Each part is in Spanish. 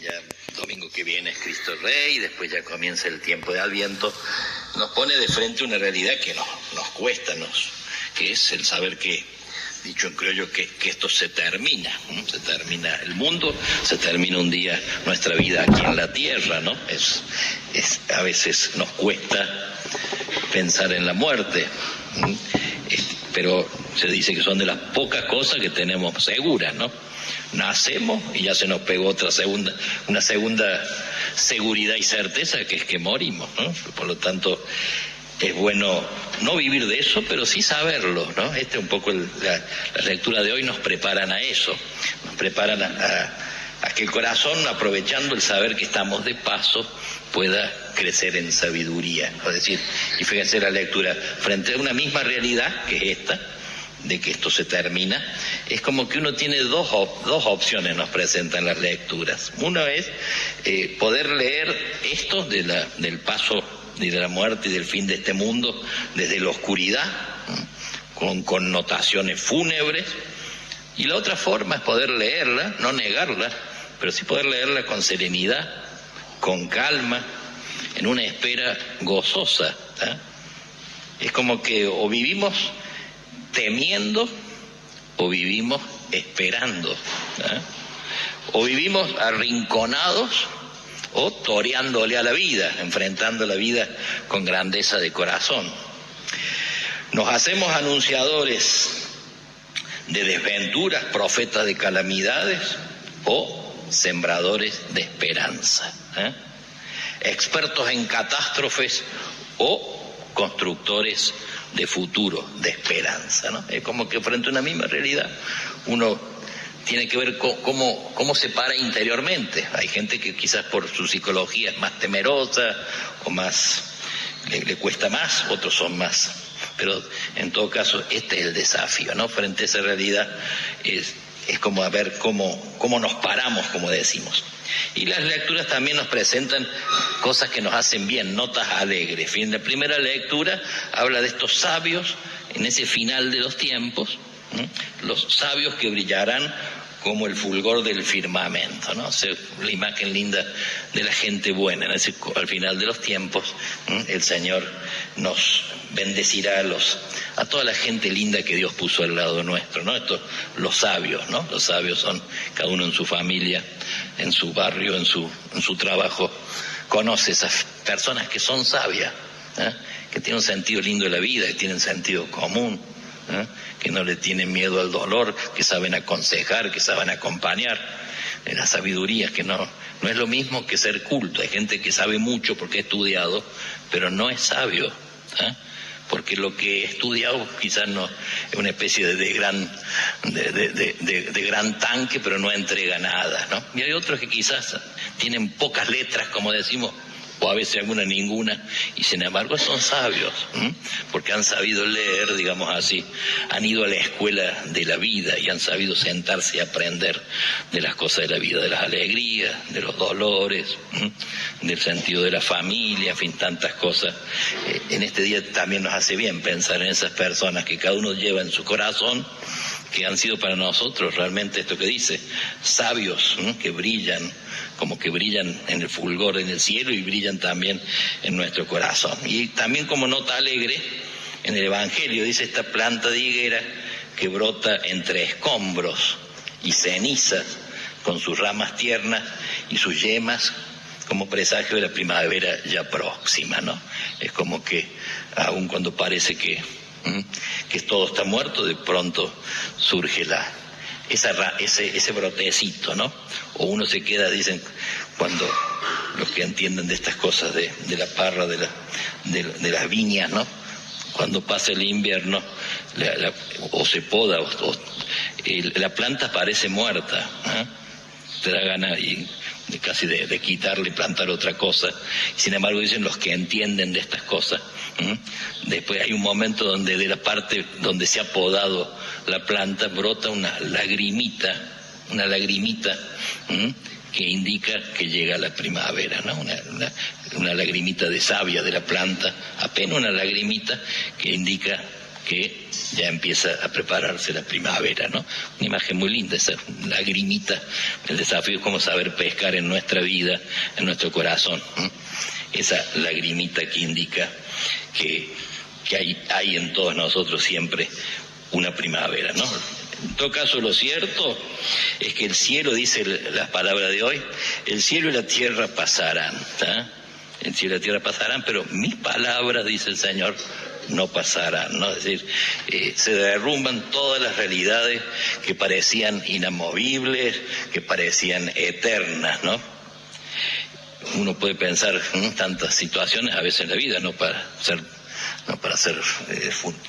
Ya domingo que viene es Cristo Rey, después ya comienza el tiempo de Adviento, nos pone de frente una realidad que nos cuesta, que es el saber que, dicho en criollo, que esto se termina el mundo, se termina un día nuestra vida aquí en la tierra, ¿no? A veces nos cuesta pensar en la muerte, pero se dice que son de las pocas cosas que tenemos seguras, ¿no? Nacemos y ya se nos pegó una segunda seguridad y certeza, que es que morimos, ¿no? Por lo tanto, es bueno no vivir de eso, pero sí saberlo, ¿no? Un poco la lectura de hoy nos preparan a eso, nos preparan a que el corazón, aprovechando el saber que estamos de paso, pueda crecer en sabiduría. Es decir, y fíjense la lectura, frente a una misma realidad, que es esta, de que esto se termina, es como que uno tiene dos opciones, nos presentan las lecturas. Uno es poder leer esto del paso de la muerte y del fin de este mundo desde la oscuridad, con connotaciones fúnebres, y la otra forma es poder leerla, no negarla, pero sí poder leerla con serenidad, con calma, en una espera gozosa, ¿eh? Es como que o vivimos temiendo o vivimos esperando, ¿eh? O vivimos arrinconados o toreándole a la vida, enfrentando la vida con grandeza de corazón. Nos hacemos anunciadores de desventuras, profetas de calamidades, o sembradores de esperanza, ¿eh? Expertos en catástrofes o constructores de futuro, de esperanza, ¿no? Es como que frente a una misma realidad uno tiene que ver cómo se para interiormente. Hay gente que quizás por su psicología es más temerosa o más le cuesta más, otros son más. Pero en todo caso este es el desafío, ¿no? Frente a esa realidad es como a ver cómo nos paramos, como decimos. Y las lecturas también nos presentan cosas que nos hacen bien, notas alegres. En la primera lectura habla de estos sabios en ese final de los tiempos, los sabios que brillarán como el fulgor del firmamento, ¿no? La imagen linda de la gente buena. Al final de los tiempos, el Señor nos bendecirá a toda la gente linda que Dios puso al lado nuestro, ¿no? Los sabios, ¿no? Los sabios son cada uno en su familia, en su barrio, en su trabajo. Conoce esas personas que son sabias, ¿eh? Que tienen un sentido lindo de la vida, que tienen sentido común, ¿eh? Que no le tienen miedo al dolor, que saben aconsejar, que saben acompañar. La sabiduría, que no es lo mismo que ser culto. Hay gente que sabe mucho porque ha estudiado, pero no es sabio, ¿eh? Porque lo que he estudiado quizás no es una especie de gran tanque, pero no entrega nada, ¿no? Y hay otros que quizás tienen pocas letras, como decimos, o a veces alguna ninguna, y sin embargo son sabios, porque han sabido leer, digamos así, han ido a la escuela de la vida y han sabido sentarse y aprender de las cosas de la vida, de las alegrías, de los dolores, del sentido de la familia, en fin, tantas cosas. En este día también nos hace bien pensar en esas personas que cada uno lleva en su corazón, que han sido para nosotros realmente esto que dice, sabios, que brillan, como que brillan en el fulgor en el cielo y brillan también en nuestro corazón. Y también como nota alegre, en el Evangelio dice esta planta de higuera que brota entre escombros y cenizas, con sus ramas tiernas y sus yemas como presagio de la primavera ya próxima, ¿no? Es como que aun cuando parece que todo está muerto, de pronto surge ese brotecito, ¿no? O uno se queda, dicen, cuando los que entienden de estas cosas de la parra, de las viñas, ¿no? Cuando pasa el invierno, o se poda, la planta parece muerta, ¿eh? Te da ganas casi de quitarle y plantar otra cosa. Sin embargo, dicen los que entienden de estas cosas, después hay un momento donde de la parte donde se ha podado la planta brota una lagrimita, que indica que llega la primavera, ¿no? Una lagrimita de savia de la planta, apenas una lagrimita que indica que ya empieza a prepararse la primavera, ¿no? Una imagen muy linda, esa lagrimita. El desafío es cómo saber pescar en nuestra vida, en nuestro corazón, ¿no? Esa lagrimita que indica que hay en todos nosotros siempre una primavera, ¿no? En todo caso, lo cierto es que el cielo, dice las palabras de hoy, el cielo y la tierra pasarán, ¿tá? El cielo y la tierra pasarán, pero mis palabras, dice el Señor, no pasarán, ¿no? Es decir, se derrumban todas las realidades que parecían inamovibles, que parecían eternas, ¿no? Uno puede pensar en tantas situaciones a veces en la vida, no para ser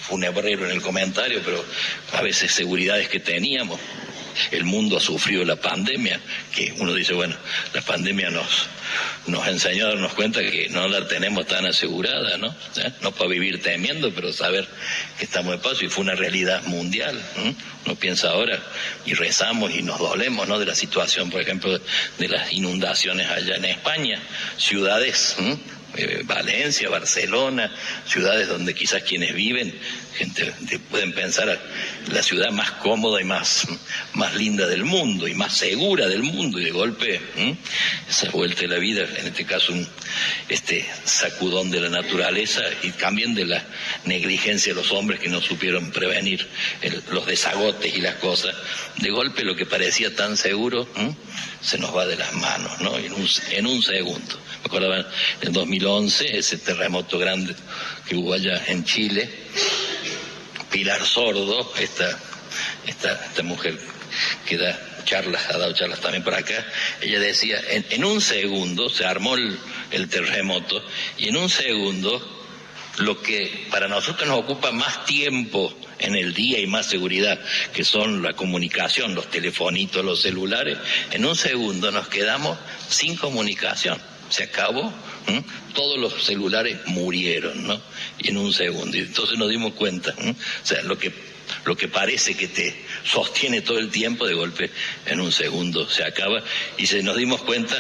funebrero en el comentario, pero a veces seguridades que teníamos. El mundo ha sufrido la pandemia, que uno dice, bueno, la pandemia nos enseñó a darnos cuenta que no la tenemos tan asegurada, ¿no? No para vivir temiendo, pero saber que estamos de paso, y fue una realidad mundial. Uno piensa ahora y rezamos y nos dolemos, ¿no? De la situación, por ejemplo, de las inundaciones allá en España, ciudades, Valencia, Barcelona, ciudades donde quizás quienes viven, gente pueden pensar la ciudad más cómoda y más linda del mundo y más segura del mundo, y de golpe esa vuelta de la vida, en este caso este sacudón de la naturaleza, y también de la negligencia de los hombres que no supieron prevenir los desagotes y las cosas. De golpe lo que parecía tan seguro se nos va de las manos, ¿no? En un segundo. Me acordaba en el 2011, ese terremoto grande que hubo allá en Chile. Pilar Sordo, esta mujer que ha dado charlas también por acá, ella decía, en un segundo se armó el terremoto, y en un segundo lo que para nosotros nos ocupa más tiempo en el día y más seguridad, que son la comunicación, los telefonitos, los celulares, en un segundo nos quedamos sin comunicación. Se acabó, todos los celulares murieron, ¿no? Y en un segundo. Y entonces nos dimos cuenta, o sea, lo que parece que te sostiene todo el tiempo, de golpe en un segundo se acaba. Y nos dimos cuenta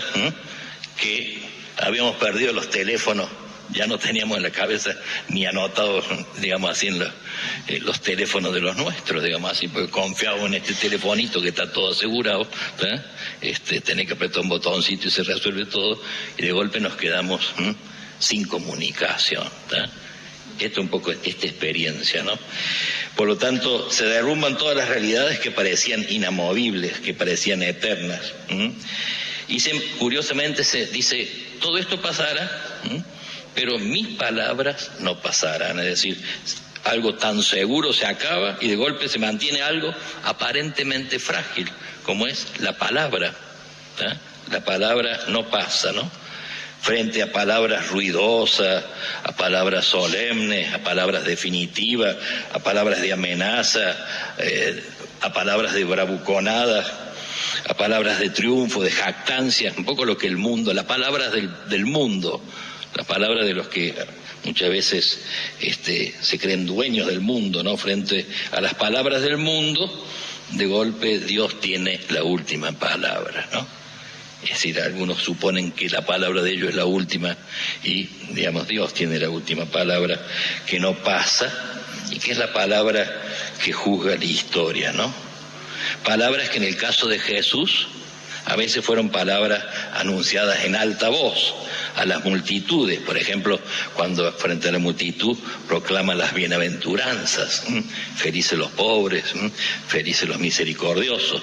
que habíamos perdido los teléfonos. Ya no teníamos en la cabeza ni anotados, digamos así, en los teléfonos de los nuestros, digamos así, porque confiábamos en este telefonito que está todo asegurado, tenés que apretar un botoncito y se resuelve todo, y de golpe nos quedamos sin comunicación. Esto es un poco esta experiencia, ¿no? Por lo tanto, se derrumban todas las realidades que parecían inamovibles, que parecían eternas. Y curiosamente se dice, todo esto pasará, pero mis palabras no pasarán. Es decir, algo tan seguro se acaba y de golpe se mantiene algo aparentemente frágil, como es la palabra. La palabra no pasa, ¿no? Frente a palabras ruidosas, a palabras solemnes, a palabras definitivas, a palabras de amenaza, a palabras de bravuconadas, a palabras de triunfo, de jactancia, un poco lo que el mundo, las palabras del mundo, la palabra de los que muchas veces se creen dueños del mundo, ¿no? Frente a las palabras del mundo, de golpe Dios tiene la última palabra, ¿no? Es decir, algunos suponen que la palabra de ellos es la última, y, digamos, Dios tiene la última palabra, que no pasa, y que es la palabra que juzga la historia, ¿no? Palabras que en el caso de Jesús a veces fueron palabras anunciadas en alta voz a las multitudes. Por ejemplo, cuando frente a la multitud proclaman las bienaventuranzas, felices los pobres, felices los misericordiosos.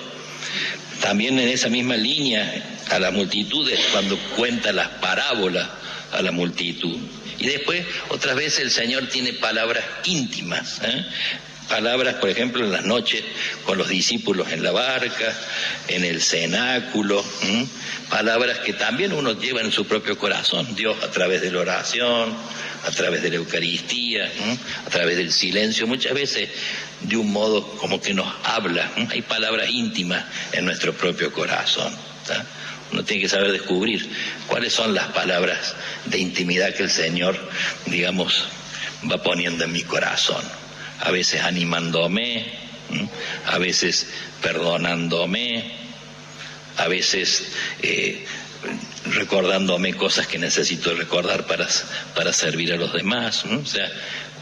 También en esa misma línea a las multitudes, cuando cuenta las parábolas a la multitud. Y después, otras veces el Señor tiene palabras íntimas, palabras, por ejemplo, en las noches con los discípulos en la barca, en el cenáculo, palabras que también uno lleva en su propio corazón. Dios, a través de la oración, a través de la Eucaristía, a través del silencio, muchas veces de un modo como que nos habla. Hay palabras íntimas en nuestro propio corazón. Uno tiene que saber descubrir cuáles son las palabras de intimidad que el Señor, digamos, va poniendo en mi corazón. A veces animándome, a veces perdonándome, a veces recordándome cosas que necesito recordar para servir a los demás, O sea,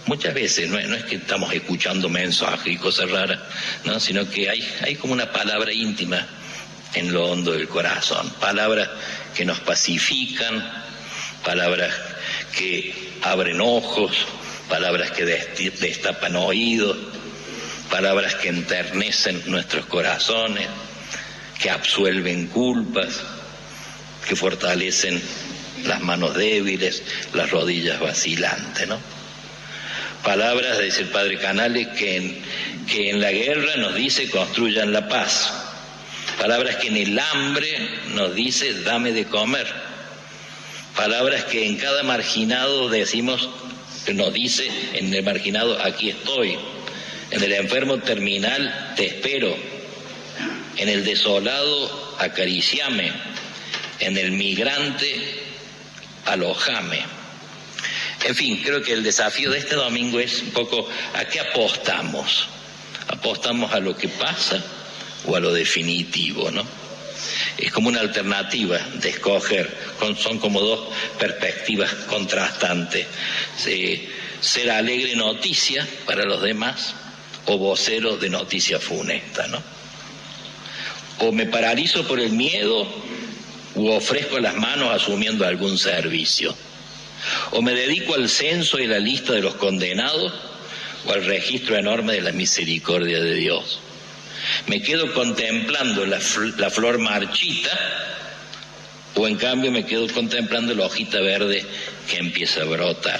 muchas veces no es que estamos escuchando mensajes y cosas raras, ¿no? Sino que hay como una palabra íntima en lo hondo del corazón, palabras que nos pacifican, palabras que abren ojos, palabras que destapan oídos, palabras que enternecen nuestros corazones, que absuelven culpas, que fortalecen las manos débiles, las rodillas vacilantes, ¿no? Palabras, dice el padre Canales, que en la guerra nos dice construyan la paz. Palabras que en el hambre nos dice dame de comer. Palabras que en cada marginado nos dice en el marginado aquí estoy. En el enfermo terminal te espero. En el desolado acariciame. En el migrante alojame. En fin, creo que el desafío de este domingo es un poco ¿a qué apostamos? ¿Apostamos a lo que pasa o a lo definitivo, no? Es como una alternativa de escoger, son como dos perspectivas contrastantes. Ser alegre noticia para los demás o vocero de noticia funesta, ¿no? O me paralizo por el miedo u ofrezco las manos asumiendo algún servicio. O me dedico al censo y la lista de los condenados o al registro enorme de la misericordia de Dios. Me quedo contemplando la flor marchita o en cambio me quedo contemplando la hojita verde que empieza a brotar.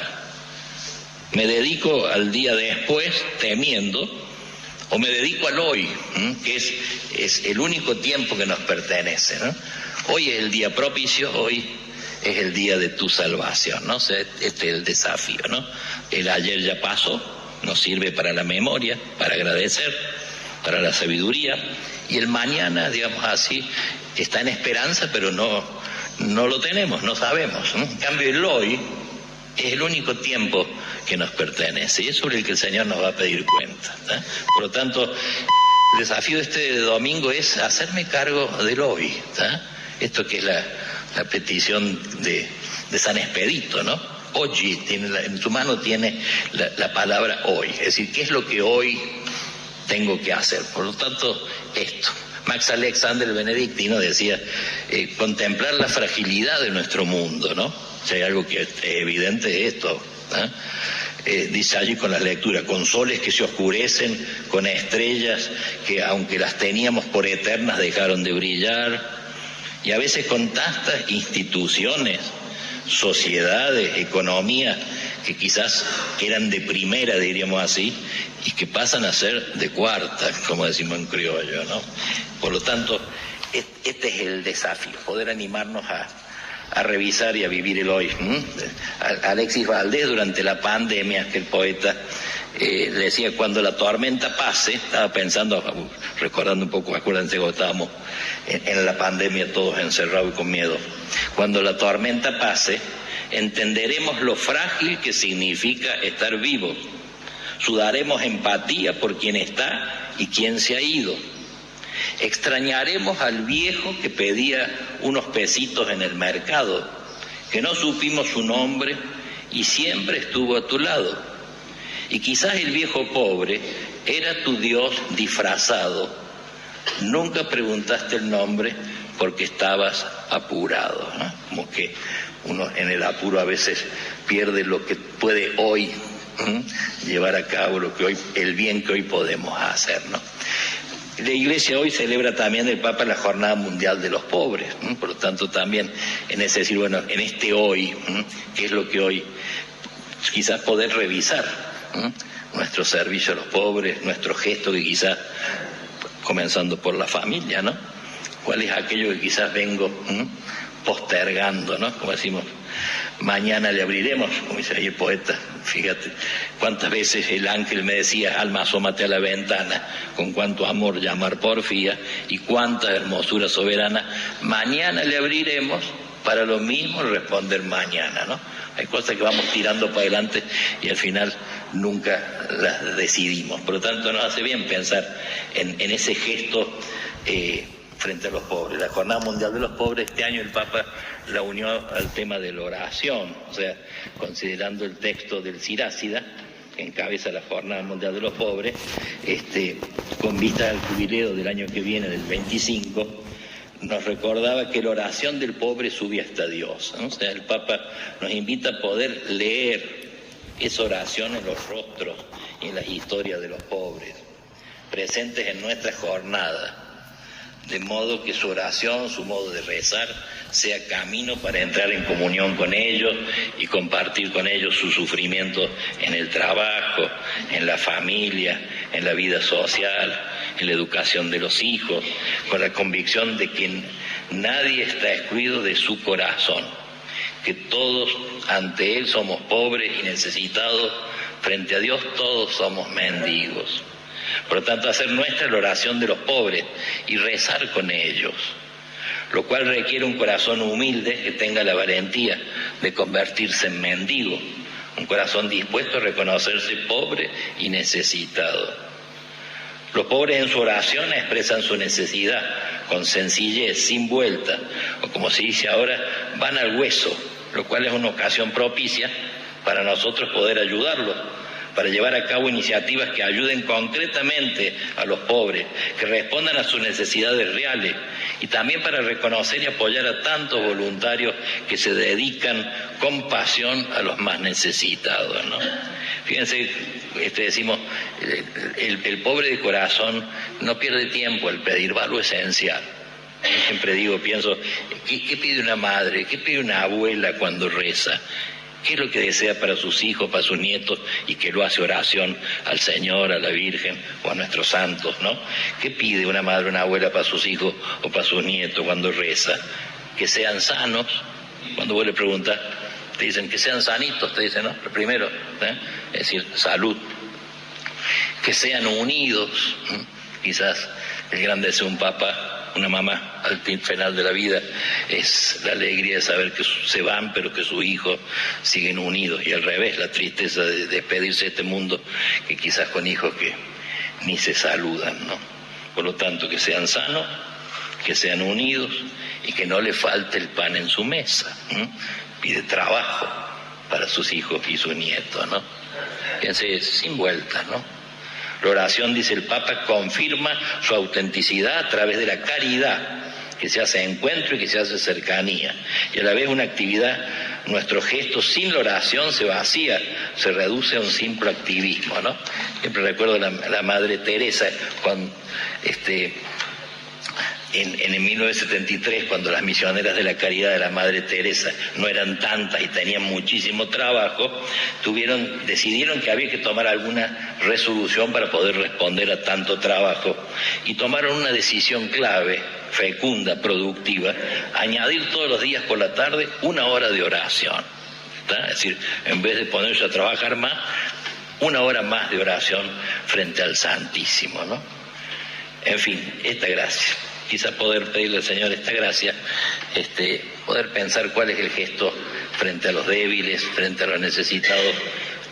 Me dedico al día después temiendo o me dedico al hoy, que es el único tiempo que nos pertenece, ¿no? Hoy es el día propicio, hoy es el día de tu salvación, ¿no? O sea, este es el desafío, ¿no? El ayer ya pasó, nos sirve para la memoria, para agradecer, para la sabiduría, y el mañana, digamos así, está en esperanza, pero no lo tenemos, no sabemos, ¿no? En cambio, el hoy es el único tiempo que nos pertenece, y es sobre el que el Señor nos va a pedir cuenta, ¿no? Por lo tanto, el desafío de este domingo es hacerme cargo del hoy, ¿no? Esto que es la petición de San Expedito, ¿no? Oggi, en su mano tiene la palabra hoy, es decir, ¿qué es lo que hoy tengo que hacer? Por lo tanto, esto. Max Alexander, el benedictino, decía, contemplar la fragilidad de nuestro mundo, ¿no? Si hay algo que es evidente es esto, ¿no? Dice allí con la lectura, con soles que se oscurecen, con estrellas que aunque las teníamos por eternas dejaron de brillar, y a veces con tantas instituciones, sociedades, economías, que quizás eran de primera, diríamos así, y que pasan a ser de cuarta, como decimos en criollo, ¿no? Por lo tanto, este es el desafío, poder animarnos a revisar y a vivir el hoy. Alexis Valdés, durante la pandemia, que el poeta le decía, cuando la tormenta pase, estaba pensando, recordando un poco, acuérdense que estábamos en la pandemia todos encerrados y con miedo, cuando la tormenta pase, entenderemos lo frágil que significa estar vivo, sudaremos empatía por quien está y quien se ha ido, extrañaremos al viejo que pedía unos pesitos en el mercado, que no supimos su nombre y siempre estuvo a tu lado, y quizás el viejo pobre era tu Dios disfrazado, nunca preguntaste el nombre porque estabas apurado, ¿no? Como que uno en el apuro a veces pierde lo que puede hoy llevar a cabo, el bien que hoy podemos hacer, ¿no? La Iglesia hoy celebra también el Papa la Jornada Mundial de los Pobres, por lo tanto también en ese decir, bueno, en este hoy, ¿qué es lo que hoy quizás poder revisar? Nuestro servicio a los pobres, nuestro gesto que quizás, comenzando por la familia, ¿no? ¿Cuál es aquello que quizás vengo postergando, ¿no? Como decimos, mañana le abriremos, como dice ahí el poeta. Fíjate cuántas veces el ángel me decía, alma, asómate a la ventana, con cuánto amor llamar porfía y cuánta hermosura soberana. Mañana le abriremos, para lo mismo responder mañana, ¿no? Hay cosas que vamos tirando para adelante y al final nunca las decidimos. Por lo tanto, nos hace bien pensar en ese gesto frente a los pobres. La Jornada Mundial de los Pobres, este año el Papa la unió al tema de la oración, o sea, considerando el texto del Sirácida, que encabeza la Jornada Mundial de los Pobres, con vista al jubileo del año que viene, del 25, nos recordaba que la oración del pobre sube hasta Dios, ¿no? O sea, el Papa nos invita a poder leer esa oración en los rostros y en las historias de los pobres, presentes en nuestra jornada, de modo que su oración, su modo de rezar, sea camino para entrar en comunión con ellos y compartir con ellos su sufrimiento en el trabajo, en la familia, en la vida social, en la educación de los hijos, con la convicción de que nadie está excluido de su corazón, que todos ante Él somos pobres y necesitados, frente a Dios todos somos mendigos. Por lo tanto, hacer nuestra la oración de los pobres y rezar con ellos, lo cual requiere un corazón humilde que tenga la valentía de convertirse en mendigo, un corazón dispuesto a reconocerse pobre y necesitado. Los pobres en su oración expresan su necesidad con sencillez, sin vuelta, o como se dice ahora, van al hueso, lo cual es una ocasión propicia para nosotros poder ayudarlos, para llevar a cabo iniciativas que ayuden concretamente a los pobres, que respondan a sus necesidades reales, y también para reconocer y apoyar a tantos voluntarios que se dedican con pasión a los más necesitados, ¿no? Fíjense, decimos, el pobre de corazón no pierde tiempo al pedir, va a lo esencial. Yo siempre pienso, ¿qué pide una madre? ¿Qué pide una abuela cuando reza? ¿Qué es lo que desea para sus hijos, para sus nietos, y que lo hace oración al Señor, a la Virgen o a nuestros santos, ¿no? ¿Qué pide una madre, una abuela para sus hijos o para sus nietos cuando reza? Que sean sanos. Cuando vos le preguntas, te dicen que sean sanitos, te dicen, ¿no? Lo primero, es decir, salud. Que sean unidos. Quizás el gran deseo de un papá, una mamá, al final de la vida, es la alegría de saber que se van, pero que sus hijos siguen unidos, y al revés, la tristeza de despedirse de este mundo, que quizás con hijos que ni se saludan, ¿no? Por lo tanto, que sean sanos, que sean unidos, y que no le falte el pan en su mesa. Pide trabajo para sus hijos y sus nietos, ¿no? Fíjense, sin vueltas, ¿no? La oración, dice el Papa, confirma su autenticidad a través de la caridad, que se hace encuentro y que se hace cercanía. Y a la vez una actividad, nuestro gesto sin la oración se vacía, se reduce a un simple activismo, ¿no? Siempre recuerdo la Madre Teresa, cuando, en 1973, cuando las misioneras de la caridad de la Madre Teresa no eran tantas y tenían muchísimo trabajo, decidieron que había que tomar alguna resolución para poder responder a tanto trabajo, y tomaron una decisión clave, fecunda, productiva: añadir todos los días por la tarde 1 hora de oración, ¿está? Es decir, en vez de ponerse a trabajar más, 1 hora más de oración frente al Santísimo, ¿no? En fin, esta gracia. Quizá poder pedirle al Señor esta gracia, poder pensar cuál es el gesto frente a los débiles, frente a los necesitados,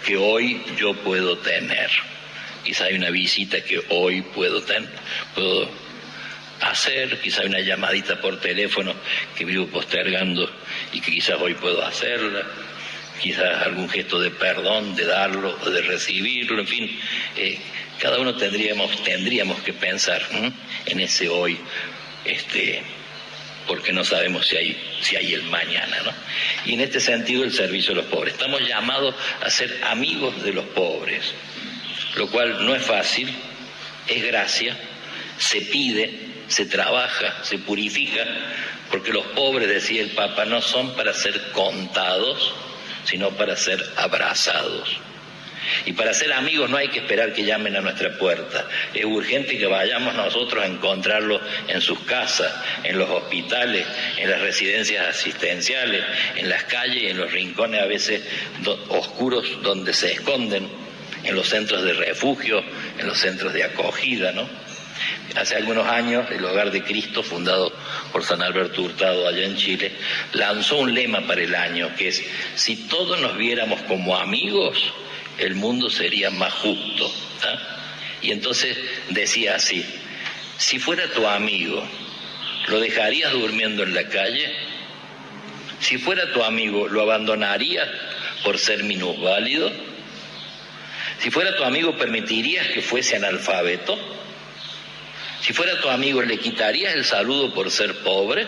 que hoy yo puedo tener. Quizá hay una visita que hoy puedo hacer, quizá hay una llamadita por teléfono que vivo postergando y que quizás hoy puedo hacerla, quizás algún gesto de perdón, de darlo o de recibirlo, en fin, cada uno tendríamos que pensar en ese hoy, porque no sabemos si hay el mañana, ¿no? Y en este sentido, el servicio a los pobres. Estamos llamados a ser amigos de los pobres, lo cual no es fácil, es gracia, se pide, se trabaja, se purifica, porque los pobres, decía el Papa, no son para ser contados, sino para ser abrazados. Y para ser amigos no hay que esperar que llamen a nuestra puerta. Es urgente que vayamos nosotros a encontrarlos en sus casas, en los hospitales, en las residencias asistenciales, en las calles y en los rincones a veces oscuros donde se esconden, en los centros de refugio, en los centros de acogida, ¿no? Hace algunos años, el Hogar de Cristo, fundado por San Alberto Hurtado allá en Chile, lanzó un lema para el año, que es: si todos nos viéramos como amigos, el mundo sería más justo, ¿eh? Y entonces decía así: si fuera tu amigo, ¿lo dejarías durmiendo en la calle? Si fuera tu amigo, ¿lo abandonarías por ser minusválido? Si fuera tu amigo, ¿permitirías que fuese analfabeto? Si fuera tu amigo, ¿le quitarías el saludo por ser pobre?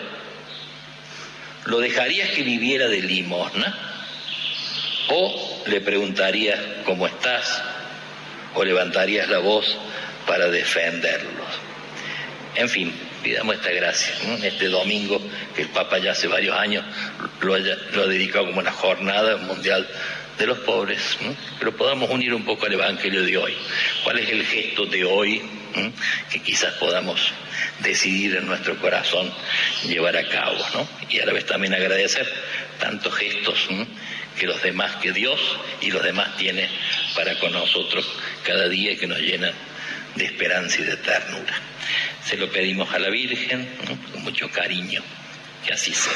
¿Lo dejarías que viviera de limosna? ¿O le preguntarías cómo estás? ¿O levantarías la voz para defenderlos? En fin, pidamos esta gracia, ¿no? Este domingo, que el Papa ya hace varios años lo ha dedicado como una jornada mundial de los pobres, ¿no? Que lo podamos unir un poco al Evangelio de hoy. ¿Cuál es el gesto de hoy, ¿no?, que quizás podamos decidir en nuestro corazón llevar a cabo, ¿no? Y a la vez también agradecer tantos gestos, ¿no?, que Dios y los demás tienen para con nosotros cada día, y que nos llenan de esperanza y de ternura. Se lo pedimos a la Virgen, ¿no?, con mucho cariño, que así sea.